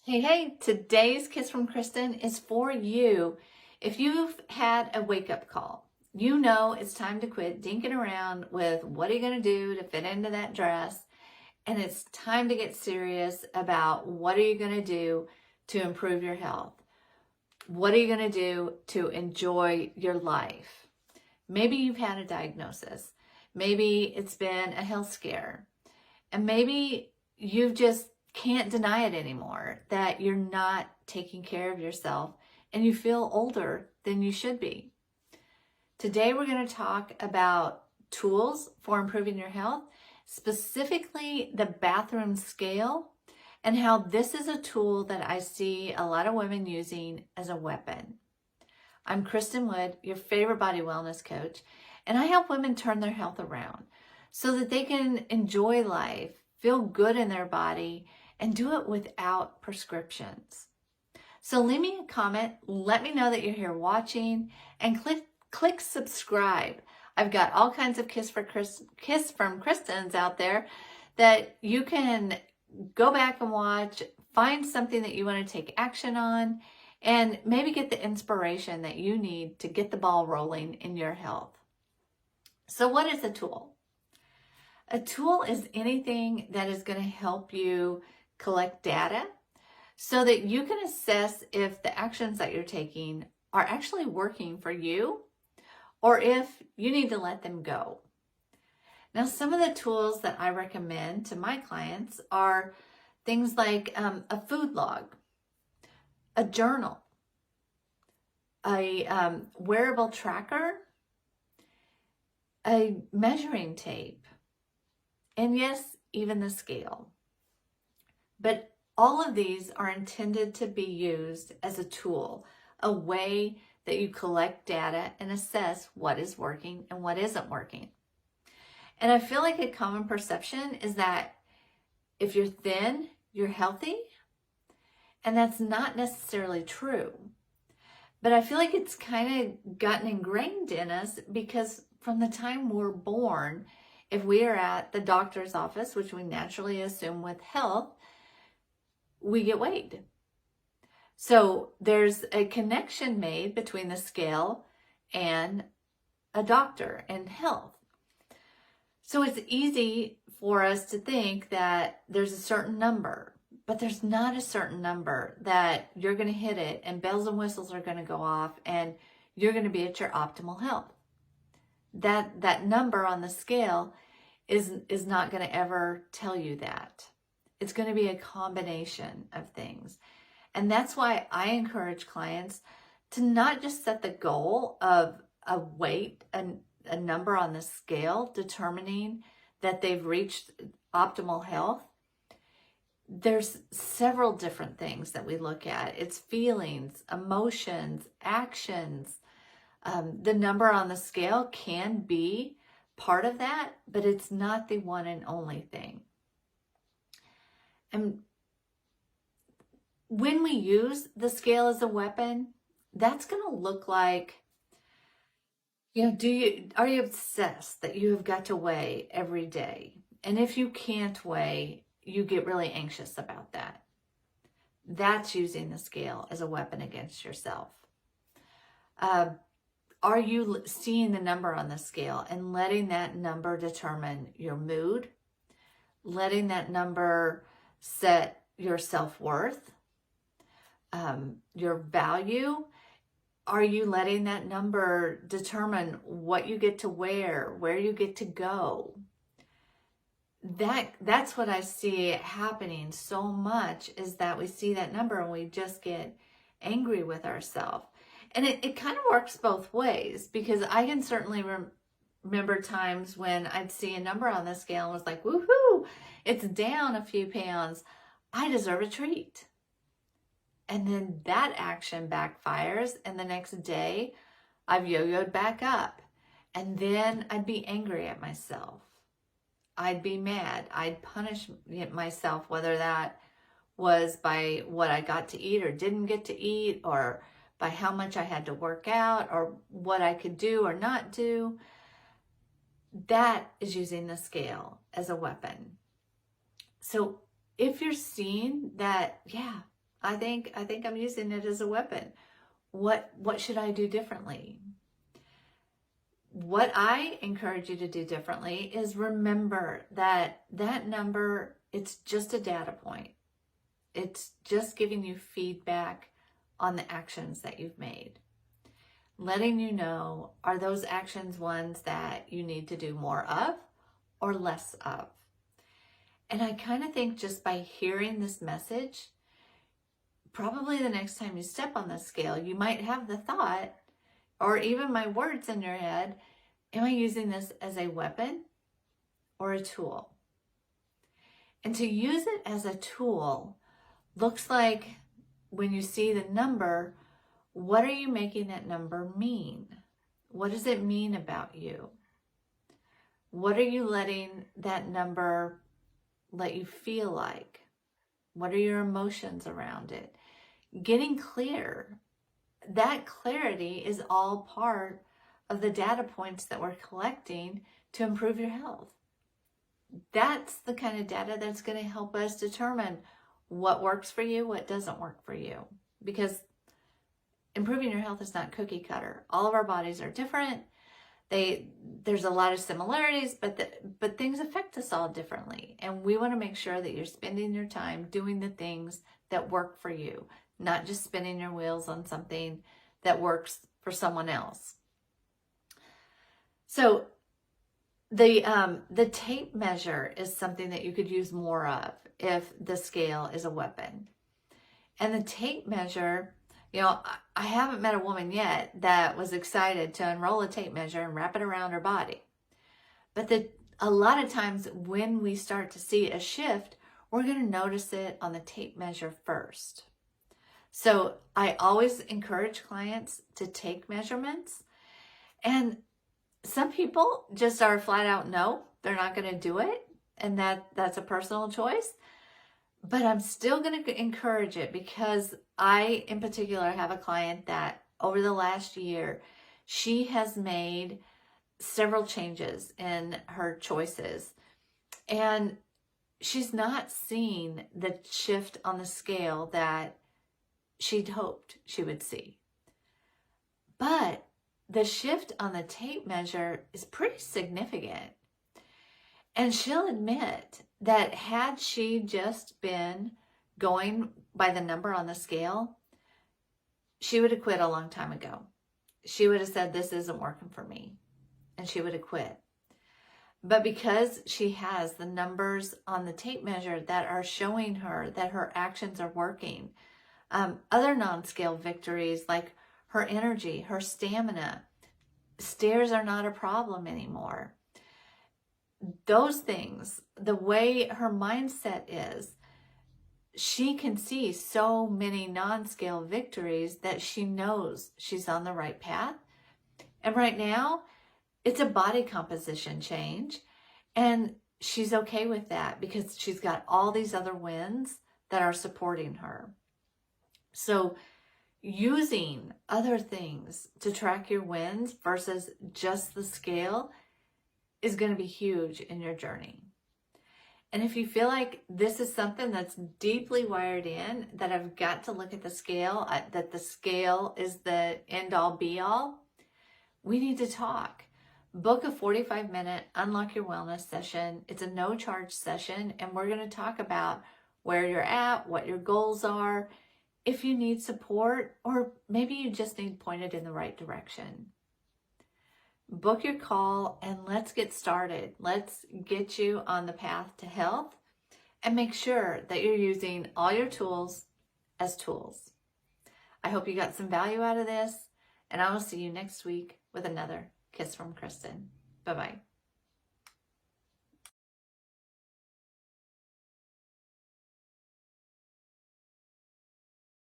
Hey, today's Kiss from Kristin is for you. If you've had a wake-up call, you know it's time to quit dinking around with what are you going to do to fit into that dress, and it's time to get serious about what are you going to do to improve your health. What are you going to do to enjoy your life? Maybe you've had a diagnosis. Maybe it's been a health scare. And maybe you just can't deny it anymore, that you're not taking care of yourself and you feel older than you should be. Today, we're going to talk about tools for improving your health, specifically the bathroom scale, and how this is a tool that I see a lot of women using as a weapon. I'm Kristin Wood, your favorite body wellness coach, and I help women turn their health around so that they can enjoy life, feel good in their body, and do it without prescriptions. So leave me a comment, let me know that you're here watching, and click subscribe. I've got all kinds of Kiss from Kristins out there that you can go back and watch, find something that you want to take action on, and maybe get the inspiration that you need to get the ball rolling in your health. So what is a tool? A tool is anything that is going to help you collect data so that you can assess if the actions that you're taking are actually working for you or if you need to let them go. Now, some of the tools that I recommend to my clients are things like a food log, a journal, a wearable tracker, a measuring tape, and yes, even the scale. But all of these are intended to be used as a tool, a way that you collect data and assess what is working and what isn't working. And I feel like a common perception is that if you're thin, you're healthy, and that's not necessarily true. But I feel like it's kind of gotten ingrained in us because from the time we're born, if we are at the doctor's office, which we naturally assume with health, we get weighed. So there's a connection made between the scale and a doctor and health. So it's easy for us to think that there's a certain number, but there's not a certain number that you're going to hit it and bells and whistles are going to go off and you're going to be at your optimal health. That number on the scale is not going to ever tell you that. It's going to be a combination of things. And that's why I encourage clients to not just set the goal of a weight, a number on the scale determining that they've reached optimal health. There's several different things that we look at. It's feelings, emotions, actions. The number on the scale can be part of that, but it's not the one and only thing. And when we use the scale as a weapon, that's going to look like, are you obsessed that you have got to weigh every day? And if you can't weigh, you get really anxious about that. That's using the scale as a weapon against yourself. Are you seeing the number on the scale and letting that number determine your mood? Letting that number set your self-worth, your value? Are you letting that number determine what you get to wear, where you get to go? That's what I see happening so much, is that we see that number and we just get angry with ourselves. And it kind of works both ways, because I can certainly remember times when I'd see a number on the scale and was like, woohoo, it's down a few pounds. I deserve a treat. And then that action backfires, and the next day I've yo-yoed back up. And then I'd be angry at myself. I'd be mad. I'd punish myself, whether that was by what I got to eat or didn't get to eat, or by how much I had to work out, or what I could do or not do. That is using the scale as a weapon. So if you're seeing that, yeah, I think I'm using it as a weapon. What should I do differently? What I encourage you to do differently is remember that that number, it's just a data point. It's just giving you feedback on the actions that you've made. Letting you know, are those actions ones that you need to do more of or less of? And I kind of think just by hearing this message, probably the next time you step on the scale, you might have the thought, or even my words in your head, am I using this as a weapon or a tool? And to use it as a tool looks like when you see the number, what are you making that number mean? What does it mean about you? What are you letting that number let you feel like? What are your emotions around it? Getting clear. That clarity is all part of the data points that we're collecting to improve your health. That's the kind of data that's going to help us determine what works for you, what doesn't work for you. Because improving your health is not cookie cutter. All of our bodies are different. There's a lot of similarities, but things affect us all differently. And we want to make sure that you're spending your time doing the things that work for you, not just spinning your wheels on something that works for someone else. So the tape measure is something that you could use more of if the scale is a weapon. And the tape measure, you know, I haven't met a woman yet that was excited to unroll a tape measure and wrap it around her body. But a lot of times when we start to see a shift, we're going to notice it on the tape measure first. So I always encourage clients to take measurements. And some people just are flat out, no, they're not going to do it. And that's a personal choice. But I'm still going to encourage it because I, in particular, have a client that over the last year, she has made several changes in her choices. And she's not seen the shift on the scale that she'd hoped she would see. But the shift on the tape measure is pretty significant. And she'll admit that had she just been going by the number on the scale, she would have quit a long time ago. She would have said, this isn't working for me. And she would have quit. But because she has the numbers on the tape measure that are showing her that her actions are working, other non-scale victories like her energy, her stamina, stairs are not a problem anymore. Those things, the way her mindset is, she can see so many non-scale victories that she knows she's on the right path. And right now, it's a body composition change. And she's okay with that because she's got all these other wins that are supporting her. So using other things to track your wins versus just the scale is going to be huge in your journey. And if you feel like this is something that's deeply wired in, that I've got to look at the scale, that the scale is the end all be all, we need to talk. Book a 45-minute Unlock Your Wellness session. It's a no-charge session, and we're going to talk about where you're at, what your goals are, if you need support, or maybe you just need pointed in the right direction. Book your call and let's get started. Let's get you on the path to health and make sure that you're using all your tools as tools. I hope you got some value out of this, and I will see you next week with another Kiss from Kristin. Bye-bye.